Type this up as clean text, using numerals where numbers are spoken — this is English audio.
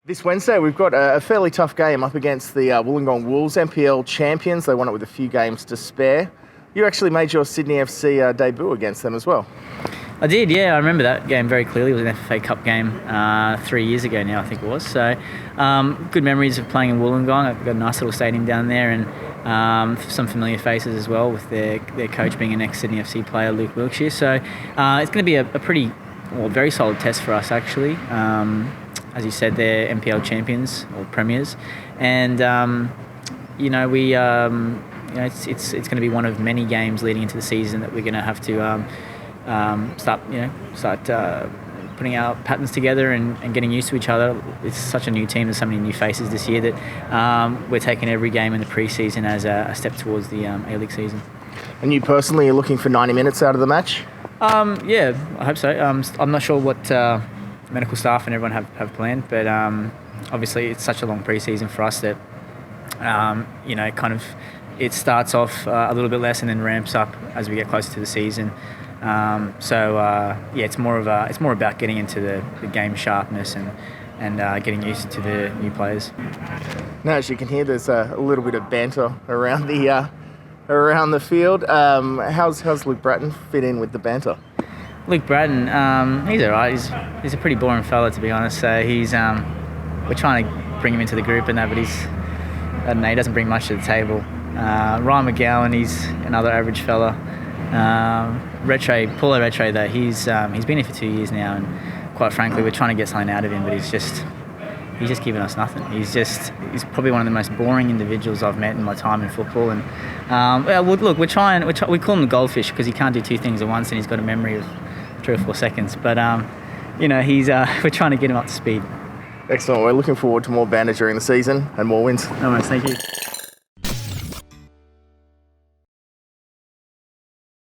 This Wednesday, we've got a fairly tough game up against the Wollongong Wolves, NPL champions. They won it with a few games to spare. You actually made your Sydney FC debut against them as well. I did, yeah. I remember that game very clearly. It was an FA Cup game 3 years ago now, I think it was. So good memories of playing in Wollongong. I've got a nice little stadium down there, and some familiar faces as well, with their coach being an ex-Sydney FC player, Luke Wilkshire. So it's going to be a very solid test for us, actually. As you said, they're NPL champions or premiers, and it's going to be one of many games leading into the season that we're going to have to start putting our patterns together and getting used to each other. It's such a new team. There's so many new faces this year that we're taking every game in the pre-season as a step towards the A-League season. And you personally are looking for 90 minutes out of the match? Yeah, I hope so. I'm not sure what medical staff and everyone have planned, but obviously it's such a long pre-season for us that it starts off a little bit less and then ramps up as we get closer to the season. It's more about getting into the game sharpness and getting used to the new players. Now, as you can hear, there's a little bit of banter around the field. How's Luke Bratton fit in with the banter? Luke Bratton, he's all right. He's a pretty boring fella, to be honest. So we're trying to bring him into the group and that, but he doesn't bring much to the table. Ryan McGowan, he's another average fella. Paulo Retre, though, he's been here for 2 years now, and quite frankly, we're trying to get something out of him, but he's just given us nothing. He's probably one of the most boring individuals I've met in my time in football. And we call him the goldfish because he can't do two things at once, and he's got a memory of 3 or 4 seconds. But we're trying to get him up to speed. Excellent. We're looking forward to more banter during the season and more wins. No worries, thank you.